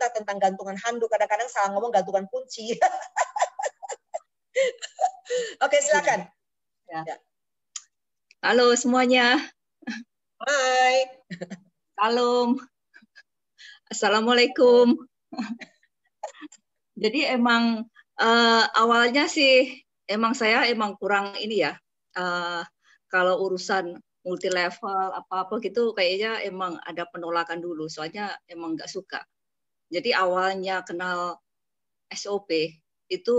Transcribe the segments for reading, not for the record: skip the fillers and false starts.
cerita tentang gantungan handuk. Kadang-kadang salah ngomong gantungan kunci. Oke, silakan. Ya. Halo semuanya. Hai. Salam. Assalamualaikum. Jadi emang awalnya sih saya kurang ini ya. Kalau urusan multi level apa-apa gitu kayaknya emang ada penolakan dulu. Soalnya emang nggak suka. Jadi awalnya kenal SOP itu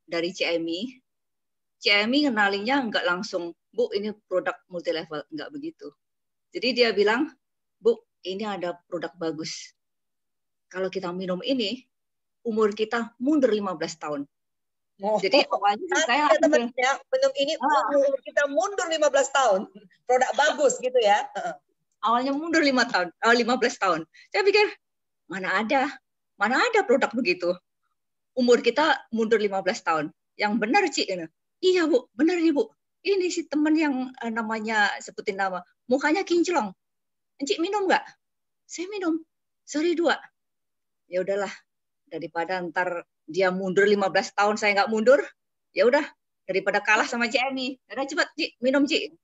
dari CMI. CMI kenalinya nggak langsung, Bu ini produk multi level, nggak begitu. Jadi dia bilang, Bu ini ada produk bagus. Kalau kita minum ini, umur kita mundur 15 tahun. Jadi awalnya saya teman-teman minum ini umur kita mundur 15 tahun. Produk bagus gitu ya. Awalnya mundur 15 tahun. Saya pikir mana ada produk begitu. Umur kita mundur 15 tahun. Yang benar Cik. Iya Bu, benar nih Bu. Ini si teman yang namanya sebutin nama, mukanya kinclong. Cik minum nggak? Saya minum. Sehari 2. Ya udahlah, daripada ntar dia mundur 15 tahun saya nggak mundur, ya udah daripada kalah sama CMI. Udah cepat Cik, minum Cik.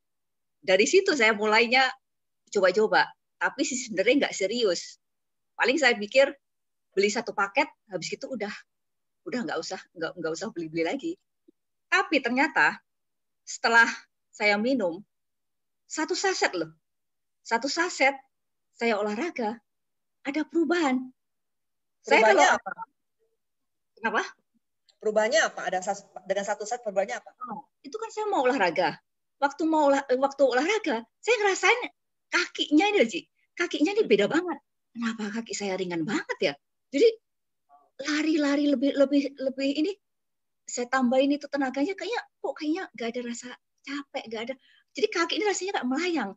Dari situ saya mulainya coba-coba, tapi sebenarnya nggak serius. Paling saya pikir beli 1 paket, habis itu udah nggak usah beli-beli lagi. Tapi ternyata setelah saya minum 1 saset loh, 1 saset saya olahraga, ada perubahan. Perubahannya apa? Kenapa? Perubahannya apa? Dengan 1 saset perubahannya apa? Itu kan saya mau olahraga. Waktu olahraga, saya ngerasain kakinya ini Ci. Kakinya ini beda banget. Kenapa kaki saya ringan banget ya? Jadi lari-lari lebih ini. Saya tambahin itu tenaganya kayaknya nggak ada rasa capek, nggak ada. Jadi kaki ini rasanya nggak melayang.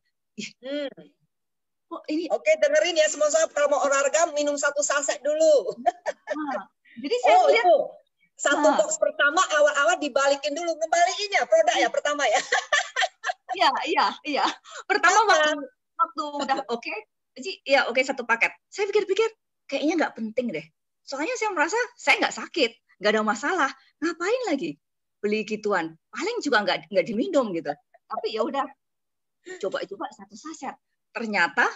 Oke, dengerin ya semua sobat, kalau mau olahraga minum 1 saset dulu. Jadi saya lihat itu 1 box pertama awal-awal dibalikin dulu, ngembaliinnya produk ya pertama ya. Iya. Pertama waktu udah oke, ya oke 1 paket. Saya pikir-pikir kayaknya nggak penting deh. Soalnya saya merasa saya nggak sakit, nggak ada masalah. Ngapain lagi beli gituan? Paling juga nggak diminum gitu. Tapi ya udah, coba 1 saset. Ternyata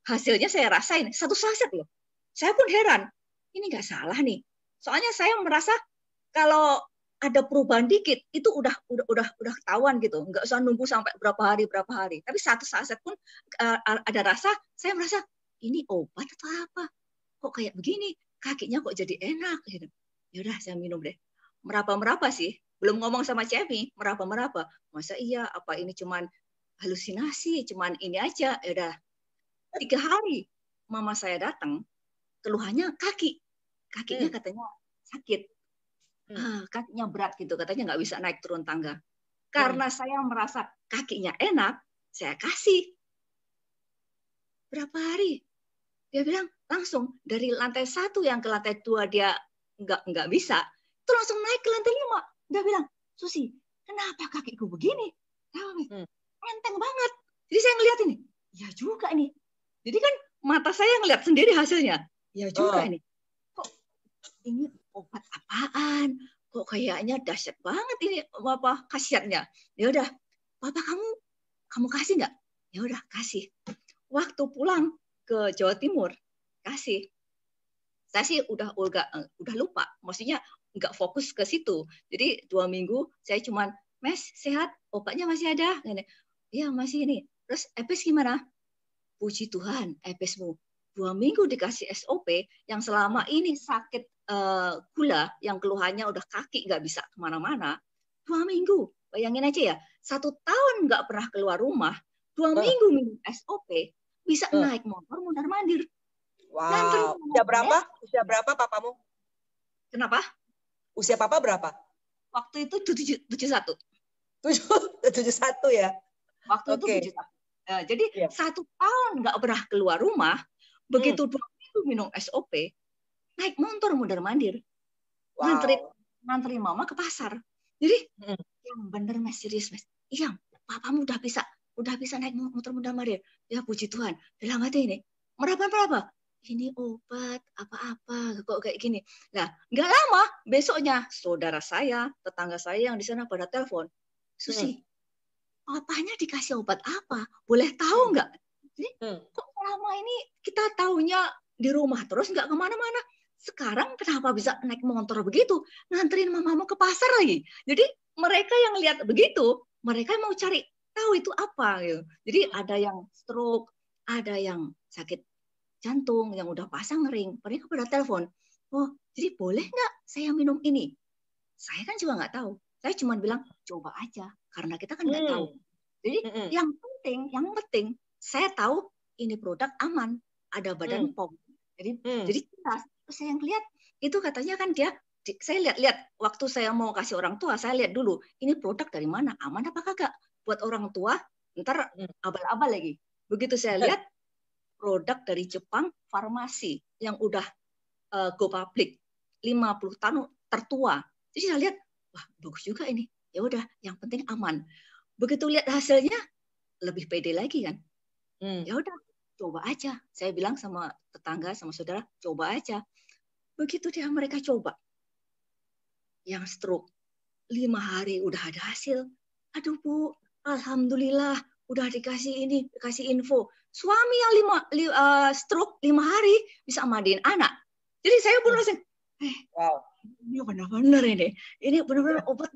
hasilnya saya rasain 1 saset loh. Saya pun heran, ini nggak salah nih. Soalnya saya merasa kalau ada perubahan dikit itu udah ketahuan gitu. Nggak usah nunggu sampai berapa hari. Tapi 1 saset pun ada rasa, saya merasa ini obat atau apa? Kok kayak begini? Kakinya kok jadi enak gitu. Ya udah saya minum deh. Meraba sih. Belum ngomong sama Cemi, meraba. Masa iya apa ini cuman halusinasi, cuman ini aja. Ya udah. 3 hari mama saya datang, keluhannya kakinya katanya sakit, kakinya berat gitu, katanya nggak bisa naik turun tangga. Karena saya merasa kakinya enak, saya kasih. Berapa hari? Dia bilang langsung dari lantai 1 yang ke lantai 2 dia nggak bisa, itu langsung naik ke lantai 5. Dia bilang, Susi, kenapa kakiku begini? Enteng banget. Jadi saya ngeliat ini, ya juga nih. Jadi kan mata saya ngeliat sendiri hasilnya. Ya juga ini. Kok ini obat apaan? Kok kayaknya dahsyat banget ini apa khasiatnya? Ya udah, Papa kamu kasih nggak? Ya udah kasih. Waktu pulang ke Jawa Timur kasih. Saya sih udah lupa. Maksudnya nggak fokus ke situ. Jadi 2 minggu saya cuman, Mas sehat, obatnya masih ada? Iya masih ini. Terus Epes gimana? Puji Tuhan, Epesmu 2 minggu dikasih SOP yang selama ini sakit gula, yang keluhannya udah kaki nggak bisa kemana-mana. 2 minggu, bayangin aja ya, 1 tahun nggak pernah keluar rumah, 2 minggu minum SOP, bisa naik motor mondar-mandir. Wow. Usia berapa papamu? Kenapa? Usia papa berapa? Waktu itu 71. 71 ya? Waktu itu 71. Jadi 1 tahun nggak pernah keluar rumah, begitu 2 minggu minum SOP, naik motor mondar-mandir, ngantri mama ke pasar. Jadi yang bener Mas, serius Mas. Iya, papamu udah bisa naik motor mondar-mandir. Ya puji Tuhan. Dalam hati ini, meraba. ini obat apa-apa kok kayak gini. Nah, nggak lama besoknya saudara saya, tetangga saya yang di sana pada telepon, Susi, papanya dikasih obat apa? Boleh tahu nggak? Jadi kok selama ini kita taunya di rumah terus nggak kemana-mana. Sekarang kenapa bisa naik motor begitu? Nganterin mamamu ke pasar lagi. Jadi mereka yang lihat begitu, mereka mau cari tahu itu apa. Gitu. Jadi ada yang stroke, ada yang sakit jantung, yang udah pasang ring. Mereka pada telepon, oh jadi boleh nggak saya minum ini? Saya kan juga nggak tahu. Saya cuma bilang coba aja, karena kita kan nggak tahu. Jadi yang penting saya tahu ini produk aman, ada badan POM. Jadi jelas. Saya yang lihat itu katanya kan dia, saya lihat waktu saya mau kasih orang tua, saya lihat dulu ini produk dari mana, aman apa kagak buat orang tua, ntar abal-abal lagi. Begitu saya lihat produk dari Jepang farmasi yang udah go public 50 tahun tertua. Jadi saya lihat, wah bagus juga ini. Ya udah, yang penting aman. Begitu lihat hasilnya lebih pede lagi kan. Ya udah, coba aja. Saya bilang sama tetangga, sama saudara, coba aja. Begitu dia mereka coba. Yang stroke 5 hari udah ada hasil. Aduh Bu, alhamdulillah udah dikasih ini, dikasih info. Suami yang stroke 5 hari bisa mandiin anak. Jadi saya pun langsung, wow, ini benar-benar ini. Ini benar-benar obat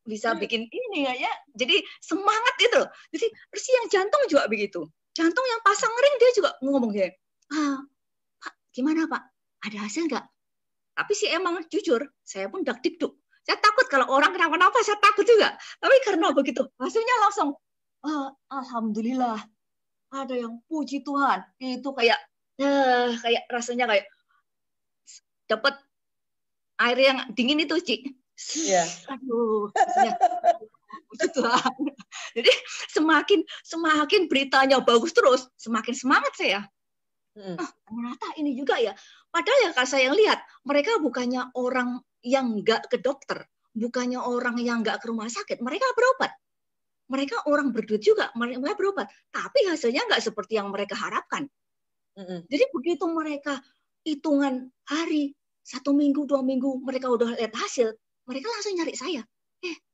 bisa bikin ini ya. Jadi semangat itu. Jadi persis yang jantung juga begitu. Jantung yang pasang ring dia juga ngomong dia, Pak, gimana Pak? Ada hasil nggak? Tapi sih emang jujur, saya pun dak-dikduk. Saya takut kalau orang kenapa-napa, saya takut juga. Tapi karena begitu, hasilnya langsung, alhamdulillah, ada yang puji Tuhan. Itu kayak rasanya kayak dapat air yang dingin itu, Ci. Yeah. Aduh, puji Tuhan. Jadi semakin beritanya bagus terus, semakin semangat saya. Ternyata ini juga ya. Padahal ya kalau saya lihat, mereka bukannya orang yang nggak ke dokter, bukannya orang yang nggak ke rumah sakit, mereka berobat. Mereka orang berduit juga, mereka berobat. Tapi hasilnya nggak seperti yang mereka harapkan. Jadi begitu mereka hitungan hari, 1 minggu, 2 minggu, mereka udah lihat hasil, mereka langsung nyari saya.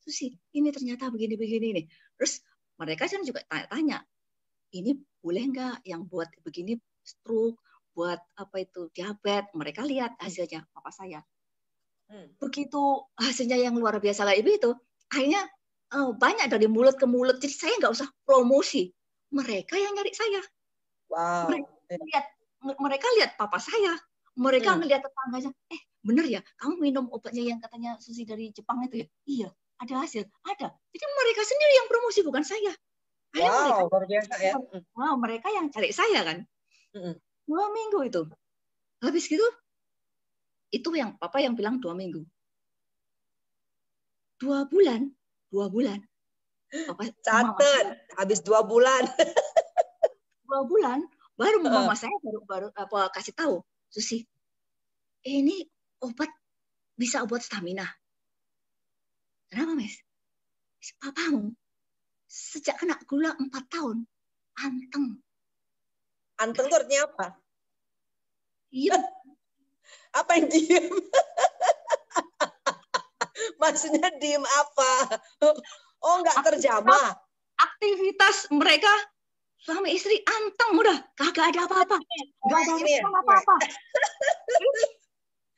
Susi, ini ternyata begini-begini nih. Terus mereka kan juga tanya-tanya, ini boleh nggak yang buat begini stroke, buat apa itu diabetes, mereka lihat hasilnya papa saya. Begitu hasilnya yang luar biasa kayak itu, akhirnya banyak dari mulut ke mulut, jadi saya nggak usah promosi, mereka yang nyari saya. Wow. Mereka lihat papa saya, mereka ngelihat tetangganya, bener ya, kamu minum obatnya yang katanya Susi dari Jepang itu ya? Iya, ada hasil, ada. Jadi mereka sendiri yang promosi, bukan saya. Wow, luar biasa ya. Wow, mereka yang cari saya kan. 2 minggu itu. Habis gitu, itu yang papa yang bilang 2 minggu. 2 bulan. Papa, catat, habis 2 bulan. 2 bulan, baru mama saya baru kasih tahu, Susi, ini obat bisa buat stamina. Kenapa, Mas? Papamu sejak kena gula 4 tahun, anteng. Anteng itu artinya apa? Diem. Apa yang diem? Maksudnya diem apa? Oh, nggak terjamah. Aktivitas mereka suami istri anteng udah, kagak ada apa-apa. Nggak ada apa-apa.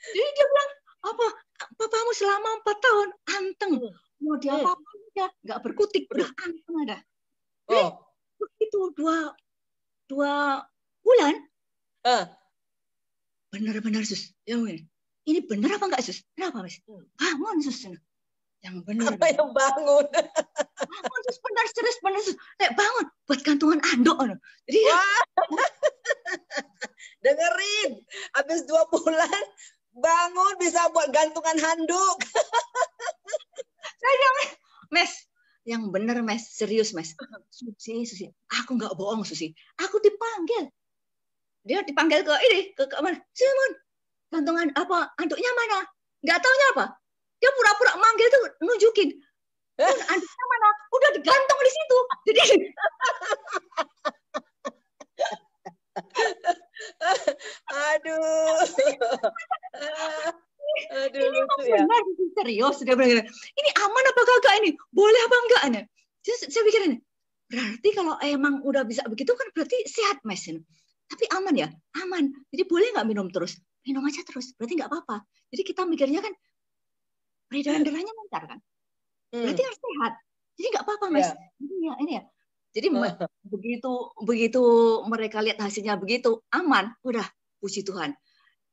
Jadi dia bilang, apa? Papamu selama 4 tahun anteng. Mau dia apa-apa aja, nggak berkutik, udah anteng ada. Jadi begitu 2 bulan, benar-benar Sus. Ini benar apa enggak Sus? Kenapa Mas? Bangun Sus. Yang benar. Apa yang bangun? Bangun Sus, benar serius, benar Sus. Bangun buat gantungan anduk. Jadi dengerin, habis 2 bulan bangun bisa buat gantungan handuk. Saya bilang, Mas, yang benar Mas, serius Mas. Susi, aku nggak bohong Susi. Aku dipanggil. Dia dipanggil ke mana? Simon, gantungan apa? Anduknya mana? Nggak taunya apa? Dia pura-pura manggil tuh, nunjukin. Anduknya mana? Udah digantung di situ. Jadi Aduh. Aduh, Ini mau lucu ya. benar, serius. Dia bilang, ini aman apa kagak ini? Boleh apa enggak? Terus saya pikirin, berarti kalau emang udah bisa begitu kan berarti sehat, Mas. Tapi aman ya? Aman. Jadi boleh nggak minum terus? Minum aja terus. Berarti nggak apa-apa. Jadi kita mikirnya kan peredaran darahnya lancar kan? Berarti harus sehat. Jadi nggak apa-apa, Mas. Ini ya. Jadi begitu mereka lihat hasilnya begitu aman, udah puji Tuhan.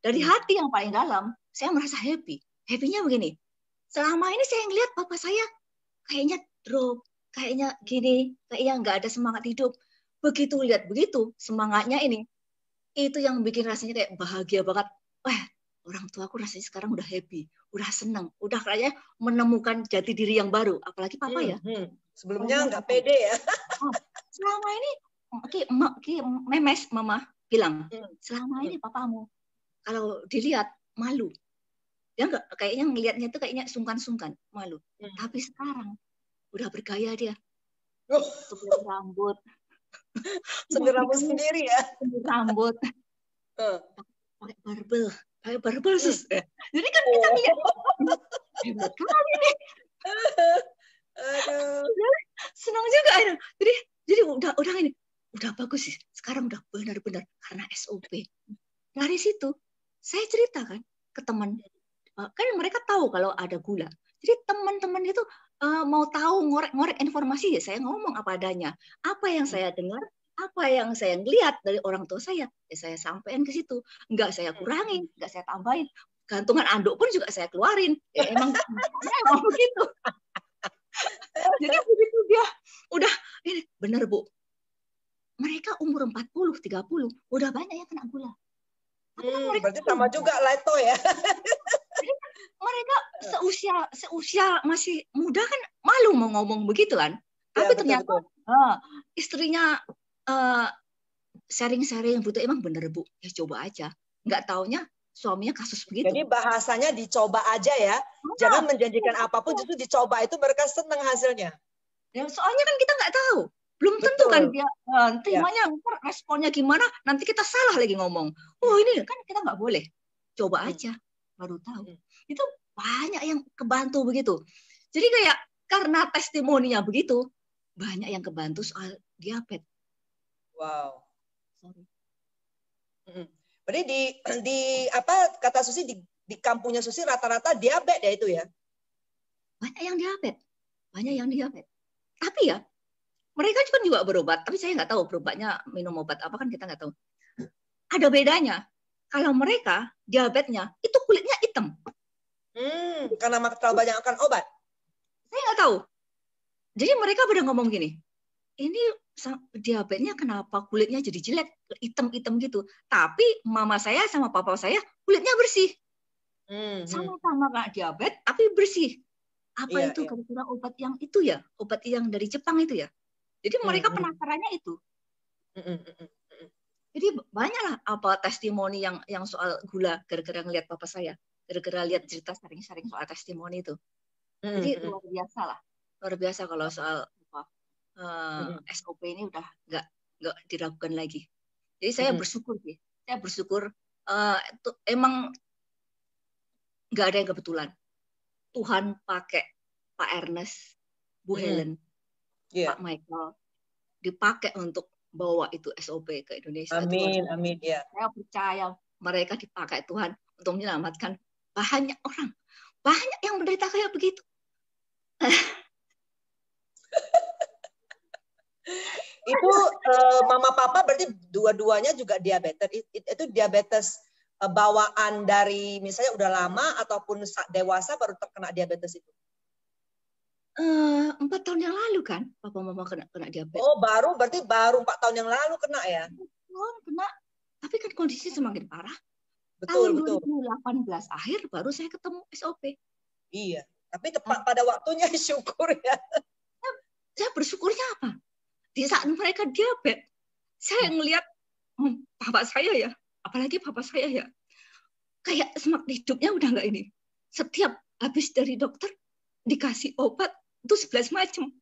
Dari hati yang paling dalam, saya merasa happy. Happy-nya begini. Selama ini saya ngelihat papa saya kayaknya drop, kayaknya gini, kayaknya nggak ada semangat hidup. Begitu lihat begitu semangatnya ini, itu yang bikin rasanya kayak bahagia banget. Wah, orang tua aku rasanya sekarang udah happy, udah senang, udah kayaknya menemukan jati diri yang baru. Apalagi papa ya. Sebelumnya nggak pede ya. Selama ini, memes mama bilang, selama ini papamu kalau dilihat malu, dia nggak kayaknya ngelihatnya itu kayaknya sungkan-sungkan, malu. Tapi sekarang udah bergaya dia, semir rambut, sendiri ya, semir rambut, pakai barbel sus. Jadi kan kita lihat, hebat kali nih. Senang juga ini. Jadi udah ini, udah bagus sih. Sekarang udah benar-benar karena SOP. Dari situ saya ceritakan ke teman, kan mereka tahu kalau ada gula. Jadi teman-teman itu mau tahu ngorek-ngorek informasi ya saya ngomong apa adanya. Apa yang saya dengar, apa yang saya lihat dari orang tua saya, ya saya sampaikan ke situ. Enggak saya kurangin, enggak saya tambahin. Gantungan anduk pun juga saya keluarin. Ya emang begitu. Jadi begitu dia udah ini benar Bu. Mereka umur 40, 30 udah banyak yang kena gula. Berarti sama juga Leto ya. Mereka seusia masih muda kan malu mau ngomong begitu kan. Tapi ya, ternyata istrinya sharing-sharing butuh emang bener Bu. Ya coba aja. Nggak taunya suaminya kasus begitu. Jadi bahasanya dicoba aja ya. Jangan menjanjikan apapun, justru dicoba itu mereka senang hasilnya. Ya, soalnya kan kita nggak tahu. Belum tentu kan dia terimanya, responnya gimana, nanti kita salah lagi ngomong. Oh ini kan kita nggak boleh. Coba aja, baru tahu. Itu banyak yang kebantu begitu. Jadi kayak karena testimoninya begitu, banyak yang kebantu soal diabetes. Wow. Berarti di apa kata Susi di kampungnya Susi rata-rata diabetes ya itu ya? Banyak yang diabetes. Tapi ya mereka juga berobat, tapi saya nggak tahu berobatnya minum obat apa kan kita nggak tahu. Ada bedanya. Kalau mereka diabetesnya itu kulitnya hitam. Karena terlalu banyak makan obat. Saya nggak tahu. Jadi mereka pada ngomong gini, ini diabetesnya kenapa kulitnya jadi jelek, hitam-hitam gitu. Tapi mama saya sama papa saya kulitnya bersih. Sama-sama kena diabetes, tapi bersih. Apa itu kira-kira obat yang itu ya? Obat yang dari Jepang itu ya? Jadi mereka penasarannya itu. Jadi banyaklah apa testimoni yang soal gula gara-gara ngelihat papa saya, gara-gara lihat cerita sharing-sharing soal testimoni itu. Jadi luar biasa kalau soal SOP ini udah nggak diragukan lagi. Jadi saya bersyukur sih. Saya bersyukur emang nggak ada yang kebetulan. Tuhan pakai Pak Ernest, Bu Helen, Pak Michael dipakai untuk bawa itu SOP ke Indonesia. Amin, amin ya. Saya percaya mereka dipakai Tuhan untuk menyelamatkan banyak orang, banyak yang menderita kayak begitu. Itu mama papa berarti dua-duanya juga diabetes. Itu diabetes bawaan dari misalnya udah lama ataupun dewasa baru terkena diabetes itu? 4 tahun yang lalu kan papa mama kena diabetes. Oh berarti baru 4 tahun yang lalu kena ya? Kena, tapi kan kondisi semakin parah. Betul, tahun 2018 akhir baru saya ketemu SOP. Iya, tapi tepat pada waktunya syukur ya. Saya bersyukurnya apa? Di saat mereka diabetes, saya ngelihat papa saya ya, apalagi papa saya ya, kayak semangat hidupnya udah nggak ini. Setiap habis dari dokter dikasih obat itu 11 macam.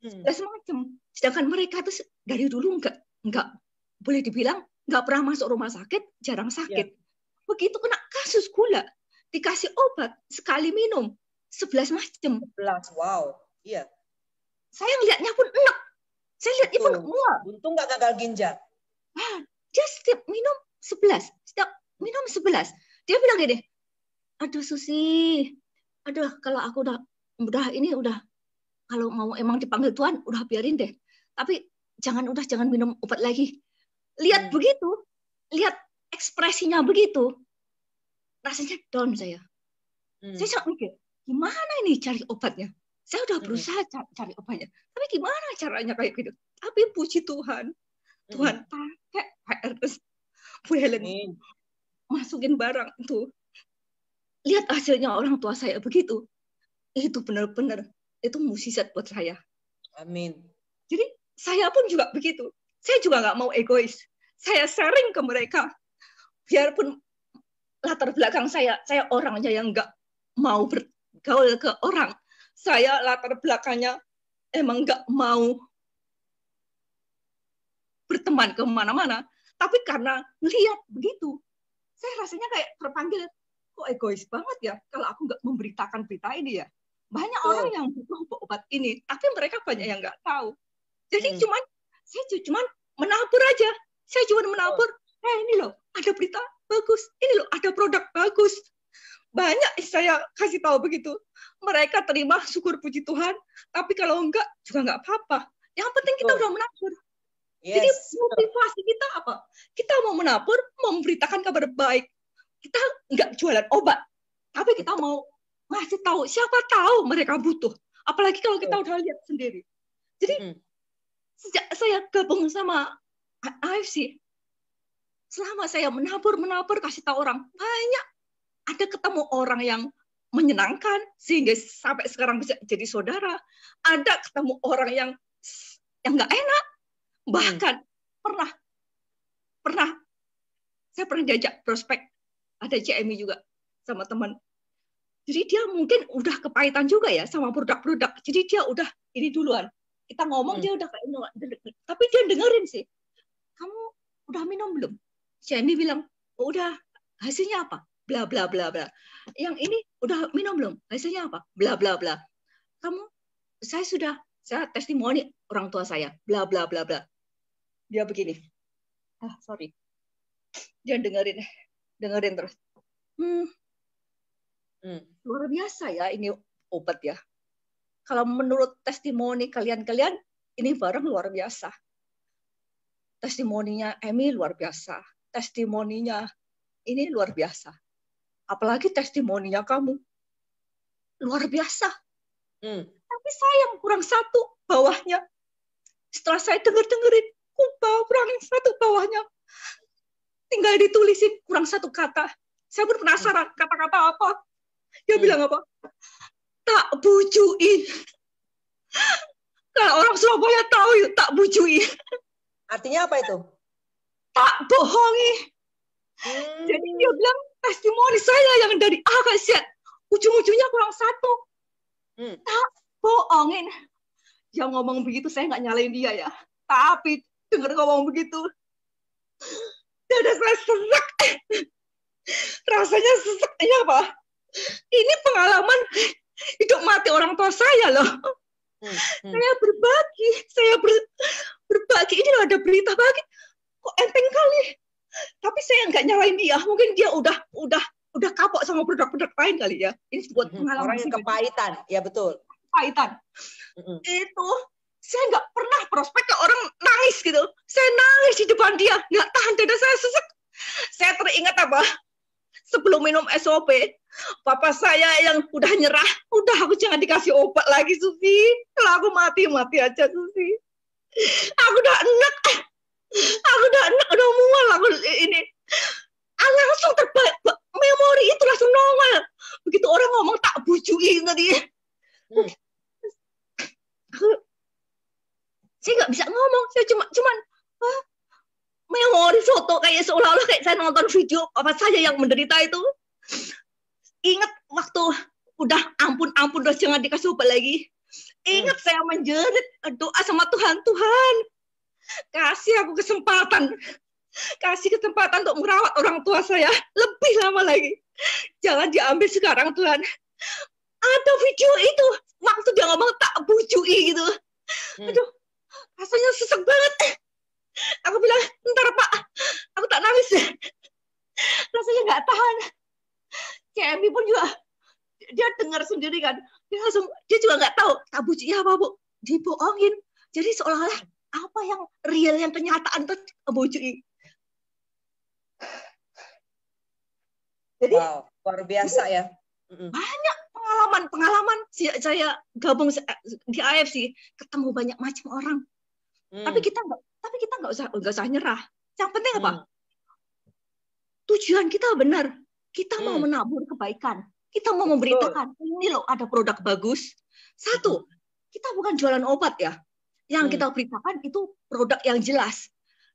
11 macam. Sedangkan mereka tuh dari dulu nggak boleh dibilang nggak pernah masuk rumah sakit, jarang Ya. sakit. Begitu kena kasus gula, dikasih obat sekali minum 11 macam. 11, wow. Iya. Saya lihatnya pun enak. Saya lihat pun Betul. mual. Untung nggak gagal ginjal. Dia setiap minum 11. Setiap minum 11. Dia bilang gini, aduh Susi, aduh kalau aku udah kalau mau emang dipanggil Tuhan, udah biarin deh. Tapi jangan minum obat lagi. Lihat begitu, lihat ekspresinya begitu, rasanya down saya. Saya sangat mikir, gimana ini cari obatnya? Saya udah berusaha cari obatnya, tapi gimana caranya kayak gitu? Tapi puji Tuhan, Tuhan pakai Pak Ernest, Bu Helen, masukin barang itu. Lihat hasilnya orang tua saya begitu. Itu benar-benar, itu mukjizat buat saya. Amin. Jadi saya pun juga begitu. Saya juga nggak mau egois. Saya sharing ke mereka. Biarpun latar belakang saya orangnya yang nggak mau bergaul ke orang. Saya latar belakangnya emang nggak mau berteman kemana-mana. Tapi karena lihat begitu, saya rasanya kayak terpanggil, kok egois banget ya kalau aku nggak memberitakan berita ini ya. Banyak orang yang butuh obat ini, tapi mereka banyak yang nggak tahu. Jadi saya cuma menabur aja. Saya cuma menabur, ini loh, ada berita bagus. Ini loh, ada produk bagus. Banyak saya kasih tahu begitu. Mereka terima, syukur puji Tuhan. Tapi kalau enggak, juga enggak apa-apa. Yang penting kita udah menabur. Yes. Jadi motivasi kita apa? Kita mau menabur, memberitakan kabar baik. Kita enggak jualan obat. Tapi kita mau ngasih tahu, siapa tahu mereka butuh. Apalagi kalau kita udah lihat sendiri. Jadi, sejak saya gabung sama AFC, selama saya menabur, kasih tahu orang, banyak ada ketemu orang yang menyenangkan, sehingga sampai sekarang bisa jadi saudara. Ada ketemu orang yang nggak enak. Bahkan saya pernah diajak prospek, ada CMI juga sama teman. Jadi dia mungkin udah kepahitan juga ya sama produk-produk. Jadi dia udah ini duluan. Kita ngomong dia udah kayak tapi dia dengerin sih. Kamu udah minum belum? CMI bilang, oh, udah. Hasilnya apa? Bla bla bla bla. Yang ini udah minum belum? Hasilnya apa? Bla bla bla. Saya testimoni orang tua saya. Bla bla bla bla. Dia begini. Sorry. Dia dengerin terus. Luar biasa ya ini obat ya. Kalau menurut testimoni kalian ini barang luar biasa. Testimoninya Emi luar biasa. Testimoninya ini luar biasa. Apalagi testimoninya kamu luar biasa. Tapi sayang kurang satu bawahnya. Setelah saya dengerin, kurang satu bawahnya. Tinggal ditulisin kurang satu kata. Saya pun penasaran kata-kata apa. Dia bilang apa? Tak bujui. Kalau orang Surabaya tahu ya, tak bujui. Artinya apa itu? Tak bohongi. Jadi dia bilang testimoni saya yang dari A ke Z, ujung-ujungnya kurang satu. Tak bohongin. Dia ngomong begitu saya nggak nyalain dia ya. Tapi dengar ngomong begitu, dada saya sesak. Rasanya sesak. Ini apa? Ini pengalaman hidup mati orang tua saya loh. Saya berbagi, berbagi. Ini loh ada berita bagi. Kok enteng kali. Tapi saya nggak nyalain dia. Mungkin dia udah kapok sama produk-produk lain kali ya. Ini buat pengalaman. Orang yang kepahitan, ya betul. Kepahitan. Itu saya nggak pernah prospek ke orang nangis gitu. Saya nangis di depan dia, nggak tahan, dada saya sesak. Saya teringat apa? Sebelum minum SOP, papa saya yang udah nyerah, udah aku jangan dikasih obat lagi, Susi. Kalau aku mati aja, Susi. Aku udah enak, udah mual aku ini. Langsung terbaik, memori itu langsung nongol. Begitu orang ngomong tak bujui tadi. Saya nggak bisa ngomong, saya cuman memori foto kayak seolah-olah kayak saya nonton video apa saja yang menderita itu. Ingat waktu udah ampun udah jangan dikasih obat lagi. Ingat saya menjerit doa sama Tuhan, Tuhan kasih aku kesempatan Kasih kesempatan untuk merawat orang tua saya lebih lama lagi. Jangan diambil sekarang Tuhan. Ada video itu waktu dia ngomong tak bujui gitu. Aduh, rasanya sesek banget. Aku bilang, ntar Pak, aku tak nangis. Rasanya nggak tahan. CMI pun juga dia dengar sendiri kan. Dia juga nggak tahu tak bujui apa Bu. Dibohongin. Jadi seolah-olah apa yang real, yang kenyataan itu bujui. Jadi luar biasa ya. Banyak pengalaman saya gabung di AFC, ketemu banyak macam orang. Tapi kita nggak usah nyerah. Yang penting apa? Tujuan kita benar. Kita mau menabur kebaikan. Kita mau memberitakan ini loh ada produk bagus. Satu, kita bukan jualan obat ya. Yang kita beritakan itu produk yang jelas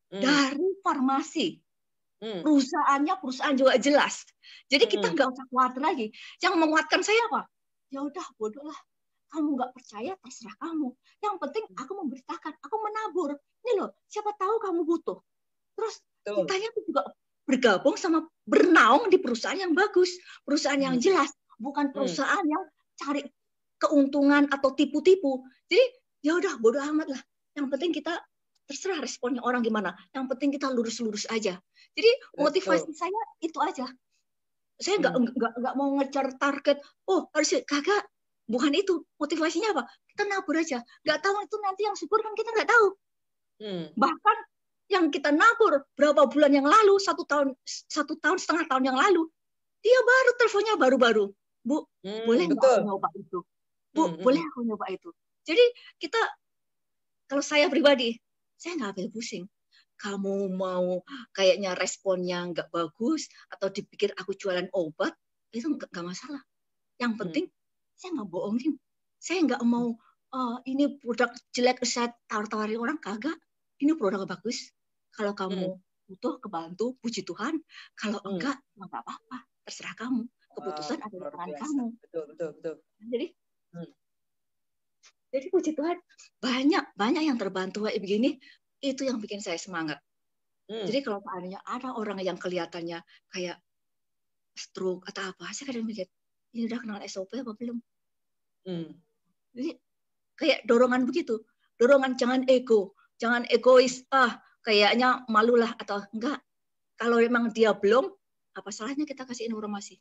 dari farmasi. Perusahaan juga jelas. Jadi kita nggak usah khawatir lagi. Yang menguatkan saya apa? Ya udah bodoh lah. Kamu nggak percaya terserah kamu. Yang penting aku memberitakan, aku menabur. Ini loh, siapa tahu kamu butuh. Terus kitanya juga bergabung sama bernaung di perusahaan yang bagus, perusahaan yang jelas, bukan perusahaan yang cari keuntungan atau tipu-tipu. Jadi ya udah bodoh amat lah. Yang penting kita terserah responnya orang gimana. Yang penting kita lurus-lurus aja. Jadi motivasi saya itu aja. Saya nggak mau ngejar target. Oh harus kagak. Bukan itu. Motivasinya apa? Kita nabur aja. Nggak tahu itu nanti yang syukur kan kita nggak tahu. Bahkan yang kita nabur berapa bulan yang lalu, 1 tahun, 1,5 tahun yang lalu, dia baru teleponnya baru-baru. Bu, boleh nggak aku nyoba itu? Bu, boleh aku nyoba itu? Jadi kita, kalau saya pribadi, saya nggak ambil pusing. Kamu mau kayaknya responnya nggak bagus atau dipikir aku jualan obat, itu nggak masalah. Yang penting saya nggak bohongin. Saya nggak mau ini produk jelek saya tawar-tawarin orang, kagak. Ini produk bagus. Kalau kamu butuh kebantu, puji Tuhan. Kalau enggak, nggak apa-apa. Terserah kamu. Keputusan ada di tangan kamu. Betul. Jadi puji Tuhan, banyak yang terbantu kayak begini. Itu yang bikin saya semangat. Jadi kalau seandainya ada orang yang kelihatannya kayak stroke atau apa, saya kadang mikir, ini udah kenal SOP apa belum? Jadi kayak dorongan begitu. Dorongan jangan ego. Jangan egois. Kayaknya malulah atau enggak. Kalau memang dia belum, apa salahnya kita kasih informasi.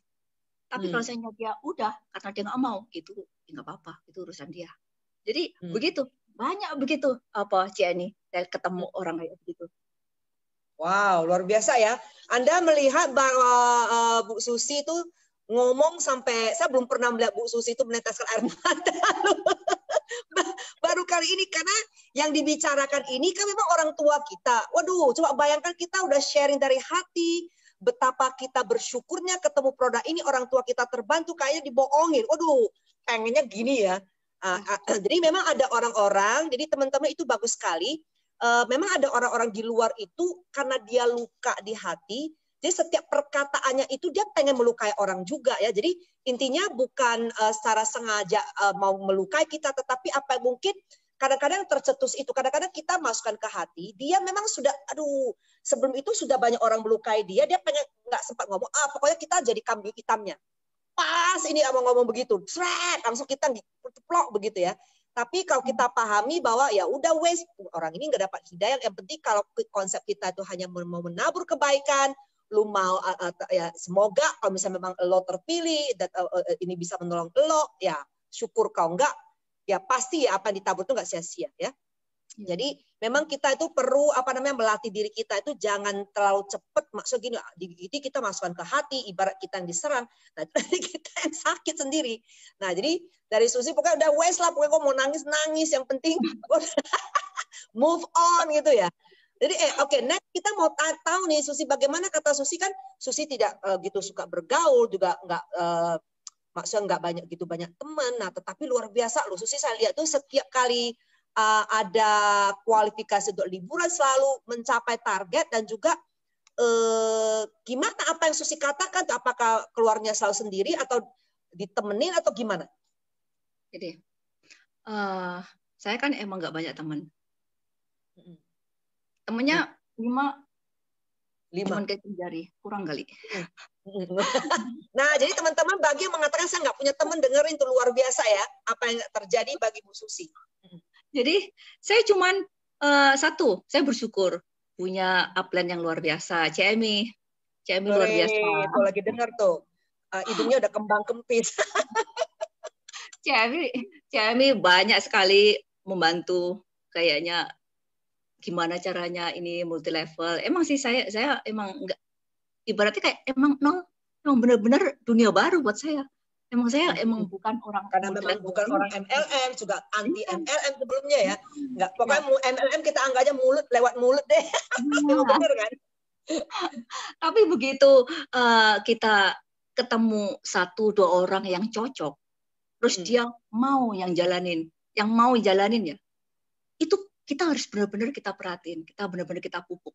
Tapi kalau saya dia udah, karena dia nggak mau, itu nggak apa-apa. Itu urusan dia. Jadi begitu. Banyak begitu apa Ciani ketemu orang kayak begitu. Wow, luar biasa ya. Anda melihat bahwa Bu Susi itu ngomong sampai saya belum pernah melihat Bu Susi itu meneteskan air mata. Baru kali ini karena yang dibicarakan ini kan memang orang tua kita. Waduh, coba bayangkan kita udah sharing dari hati, betapa kita bersyukurnya ketemu produk ini, orang tua kita terbantu, kayaknya dibohongin. Waduh, pengennya gini ya. Jadi memang ada orang-orang, jadi teman-teman itu bagus sekali. Memang ada orang-orang di luar itu karena dia luka di hati, jadi setiap perkataannya itu dia pengen melukai orang juga ya. Jadi intinya bukan secara sengaja mau melukai kita, tetapi apa yang mungkin kadang-kadang tercetus itu, kadang-kadang kita masukkan ke hati, dia memang sudah, aduh, sebelum itu sudah banyak orang melukai dia pengen nggak sempat ngomong, pokoknya kita jadi kambing hitamnya. Pas ini ngomong begitu, langsung kita diplok begitu ya. Tapi kalau kita pahami bahwa ya udah wes orang ini nggak dapat hidayah, yang penting kalau konsep kita itu hanya mau menabur kebaikan, lu mau ya semoga kalau misalnya memang lo terpilih dan ini bisa menolong lo, ya syukur. Kau enggak, ya pasti ya apa yang ditabur itu nggak sia-sia ya. Jadi memang kita itu perlu melatih diri kita itu jangan terlalu cepat, maksud gini, digigiti kita masukkan ke hati, ibarat kita yang diserang, nah itu kita yang sakit sendiri. Nah jadi dari Susi pokoknya udah wes lah, pokoknya kok mau nangis yang penting move on gitu ya. Jadi oke, next kita mau tahu nih Susi, bagaimana kata Susi kan Susi tidak gitu suka bergaul juga nggak maksudnya nggak banyak teman. Nah tetapi luar biasa loh Susi, saya lihat tuh setiap kali ada kualifikasi untuk liburan selalu mencapai target dan juga gimana apa yang Susi katakan, apakah keluarnya selalu sendiri atau ditemenin atau gimana? Jadi saya kan emang nggak banyak teman. Temennya 5 Cuman kayak jari, kurang kali. Nah, jadi teman-teman bagi yang mengatakan saya nggak punya teman, dengerin tuh luar biasa ya apa yang terjadi bagi Bu Susi. Jadi saya cuman satu, saya bersyukur punya upline yang luar biasa, CMI luar biasa. Tuh lagi dengar tuh, hidungnya udah kembang kempis. CMI banyak sekali membantu, kayaknya gimana caranya ini multi level. Emang sih saya emang enggak, ibaratnya kayak emang benar-benar dunia baru buat saya. Emang saya emang bukan orang, karena memang bukan orang MLM, juga anti MLM sebelumnya ya. Enggak, pokoknya MLM kita anggap aja mulut, lewat mulut deh. Memang benar kan? Tapi begitu kita ketemu 1-2 orang yang cocok, terus dia mau jalanin ya, itu kita harus benar-benar kita perhatiin, kita benar-benar kita pupuk.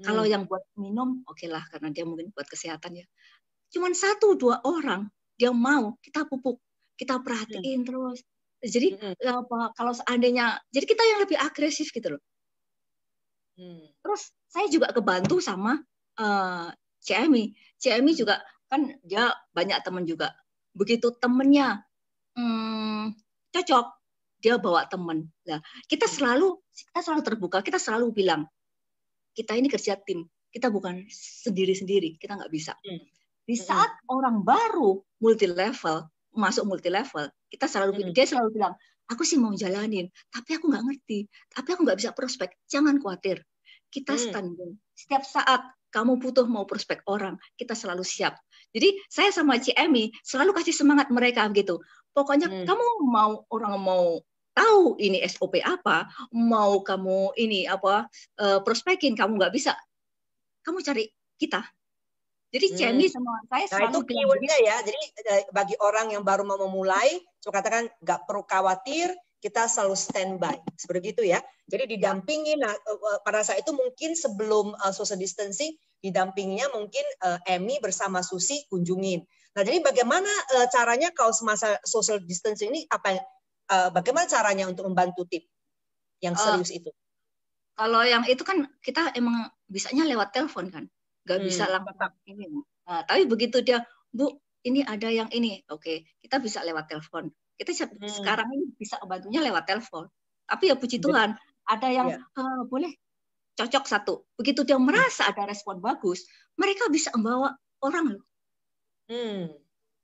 Kalau yang buat minum, oke lah, karena dia mungkin buat kesehatan ya. Cuman 1-2 orang dia mau, kita pupuk, kita perhatiin terus. Jadi kalau seandainya, jadi kita yang lebih agresif gitu loh. Terus saya juga kebantu sama CMI juga kan dia banyak teman juga. Begitu temennya cocok, dia bawa temen. Nah, kita selalu terbuka, kita selalu bilang kita ini kerja tim, kita bukan sendiri-sendiri, kita nggak bisa. Di saat orang baru masuk multi level, dia selalu bilang, aku sih mau jalanin, tapi aku nggak ngerti, tapi aku nggak bisa prospek. Jangan khawatir, kita standby. Setiap saat kamu butuh mau prospek orang, kita selalu siap. Jadi saya sama CMI selalu kasih semangat mereka gitu. Pokoknya kamu orang mau tahu ini SOP apa, mau kamu ini prospekin, kamu nggak bisa, kamu cari kita. Jadi CMI sama saya selalu itu keywordnya ya. Jadi bagi orang yang baru mau memulai, saya katakan nggak perlu khawatir, kita selalu standby. Seperti itu ya. Jadi didampingi. Nah, pada saat itu mungkin sebelum social distancing, didampinginya mungkin Emi bersama Susi kunjungin. Nah, jadi bagaimana caranya kalau semasa social distancing ini bagaimana caranya untuk membantu tim yang serius itu? Kalau yang itu kan kita emang bisanya lewat telepon kan, nggak bisa langsung ini. Nah, tapi begitu dia, Bu, ini ada yang ini, oke, kita bisa lewat telepon. Kita sekarang ini bisa bantunya lewat telepon. Tapi ya puji Tuhan, ada yang boleh cocok satu. Begitu dia merasa ada respon bagus, mereka bisa membawa orang loh.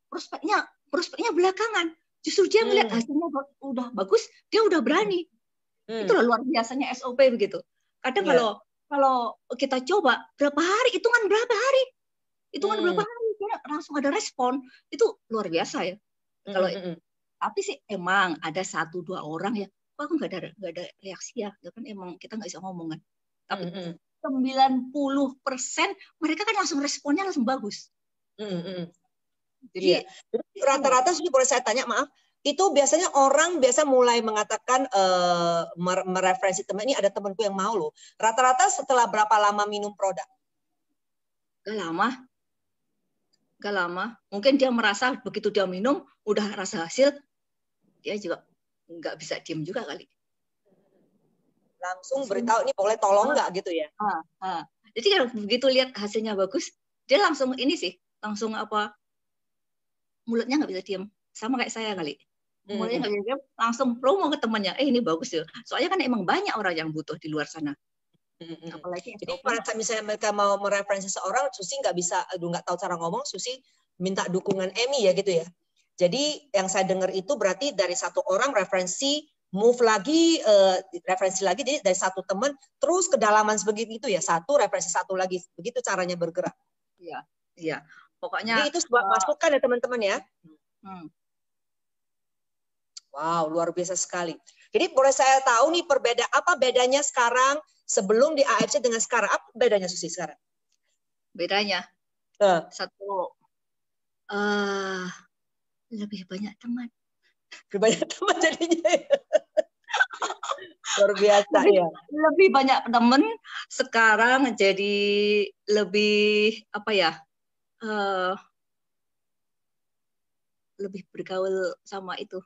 Prospeknya belakangan. Justru dia melihat hasilnya udah bagus, dia udah berani. Itulah luar biasanya SOP begitu. Kadang kalau kita coba berapa hari, hitungan berapa hari dia langsung ada respon, itu luar biasa ya. Kalau tapi sih emang ada 1-2 orang ya, kok aku nggak ada reaksi ya, kan emang kita nggak bisa ngomong kan. Tapi 90% mereka kan langsung responnya langsung bagus. Jadi rata-rata sih boleh saya tanya, maaf, itu biasanya orang mulai mengatakan mereferensi teman, ini ada temanku yang mau loh. Rata-rata setelah berapa lama minum produk? Gak lama. Mungkin dia merasa begitu dia minum udah rasa hasil, dia juga nggak bisa diem juga kali. Langsung beritahu, ini boleh tolong nggak gitu ya? Jadi kalau begitu lihat hasilnya bagus, dia langsung mulutnya nggak bisa diem. Sama kayak saya kali. Mulutnya nggak bisa diem, langsung promo ke temannya. Ini bagus ya. Soalnya kan emang banyak orang yang butuh di luar sana. Apalagi jadi pada saat misalnya mereka mau mereferensi seorang, Susi nggak bisa, nggak tahu cara ngomong, Susi minta dukungan Emi ya gitu ya. Jadi yang saya dengar itu berarti dari satu orang referensi, move lagi, referensi lagi, jadi dari satu teman terus kedalaman sebegitu ya, satu referensi satu lagi, begitu caranya bergerak. Iya. Pokoknya jadi itu sebuah masukan ya teman-teman ya. Wow, luar biasa sekali. Jadi boleh saya tahu nih apa bedanya sekarang sebelum di AFC dengan sekarang? Apa bedanya Susi sekarang? Bedanya satu, lebih banyak teman. Berbanyak teman jadinya. Luar biasa ya. Lebih banyak teman sekarang, jadi lebih lebih bergaul sama itu.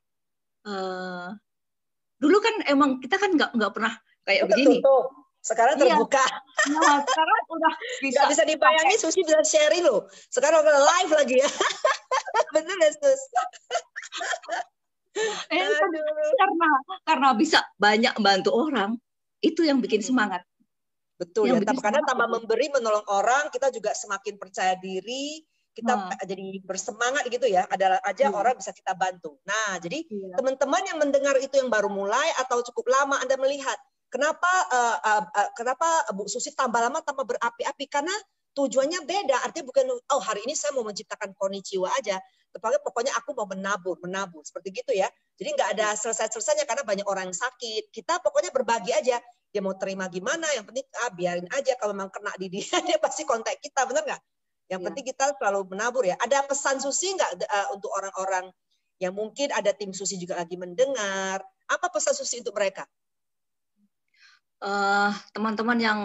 Dulu kan emang kita kan nggak pernah kayak begini. Sekarang Iya. terbuka. Nah, sekarang udah Nggak bisa dibayangin Susi bisa sharing loh. Sekarang live lagi ya. Bener ya, Sus? Karena bisa banyak bantu orang, itu yang bikin semangat. Betul yang ya. bikin Karena tambah itu. memberi, menolong orang, kita juga semakin percaya diri, kita jadi bersemangat gitu ya. Ada aja orang bisa kita bantu. Nah, jadi teman-teman yang mendengar itu yang baru mulai atau cukup lama Anda melihat, kenapa Bu Susi tambah lama tambah berapi-api? Karena tujuannya beda. Artinya bukan hari ini saya mau menciptakan konnichiwa aja. Pokoknya aku mau menabur seperti gitu ya. Jadi nggak ada selesai-selesainya karena banyak orang yang sakit. Kita pokoknya berbagi aja. Dia mau terima gimana? Yang penting biarin aja. Kalau memang kena di dia, dia pasti kontak kita, benar nggak? Yang penting kita selalu menabur ya. Ada pesan Susi nggak untuk orang-orang yang mungkin ada tim Susi juga lagi mendengar? Apa pesan Susi untuk mereka? Teman-teman yang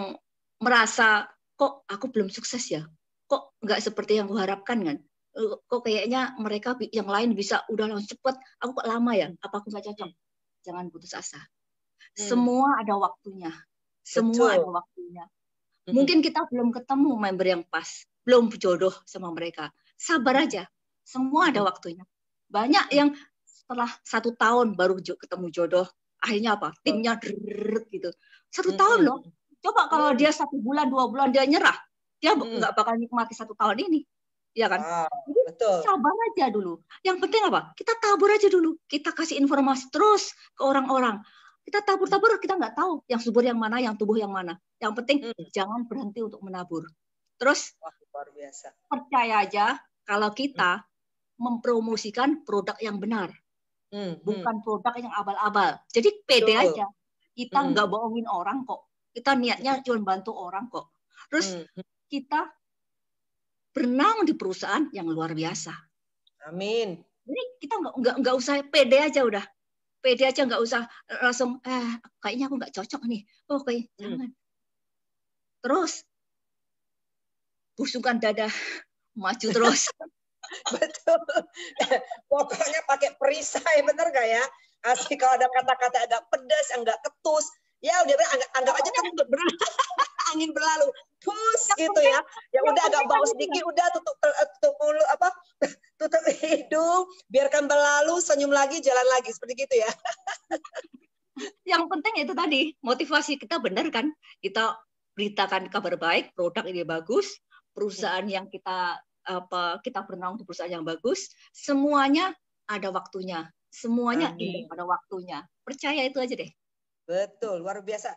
merasa kok aku belum sukses ya, kok nggak seperti yang kuharapkan kan, kok kayaknya mereka yang lain bisa udah langsung cepet, aku kok lama ya, apa aku nggak cocok? Jangan putus asa. Semua ada waktunya. Semua ada waktunya. Mungkin kita belum ketemu member yang pas, belum jodoh sama mereka. Sabar aja. Semua ada waktunya. Banyak yang setelah 1 tahun baru ketemu jodoh. Akhirnya apa? Timnya gitu. 1 tahun loh. Coba kalau dia 1 bulan, 2 bulan dia nyerah, dia nggak bakal nikmati 1 tahun ini, ya kan? Jadi betul. Sabar aja dulu. Yang penting apa? Kita tabur aja dulu. Kita kasih informasi terus ke orang-orang. Kita tabur-tabur, kita nggak tahu yang subur yang mana, yang tubuh yang mana. Yang penting jangan berhenti untuk menabur. Terus luar biasa. Percaya aja kalau kita mempromosikan produk yang benar. Bukan produk yang abal-abal. Jadi pede aja. Kita nggak bohongin orang kok. Kita niatnya cuma bantu orang kok. Terus kita bernaung di perusahaan yang luar biasa. Amin. Jadi kita nggak usah pede aja udah. Pede aja, nggak usah langsung kayaknya aku nggak cocok nih. Jangan. Terus busungkan dada, maju terus. Betul. Pokoknya pakai perisai, bener gak ya? Asli kalau ada kata-kata agak pedas, agak ketus, ya udah anggap aja kan angin berlalu, pus gitu ya. Ya udah agak bau sedikit, udah tutup mulut tutup hidung, biarkan berlalu, senyum lagi, jalan lagi, seperti gitu ya. Yang penting itu tadi, motivasi kita benar kan? Kita beritakan kabar baik, produk ini bagus, perusahaan yang kita bernaung di perusahaan yang bagus, semuanya ada waktunya. Semuanya indah pada waktunya. Percaya itu aja deh. Betul, luar biasa.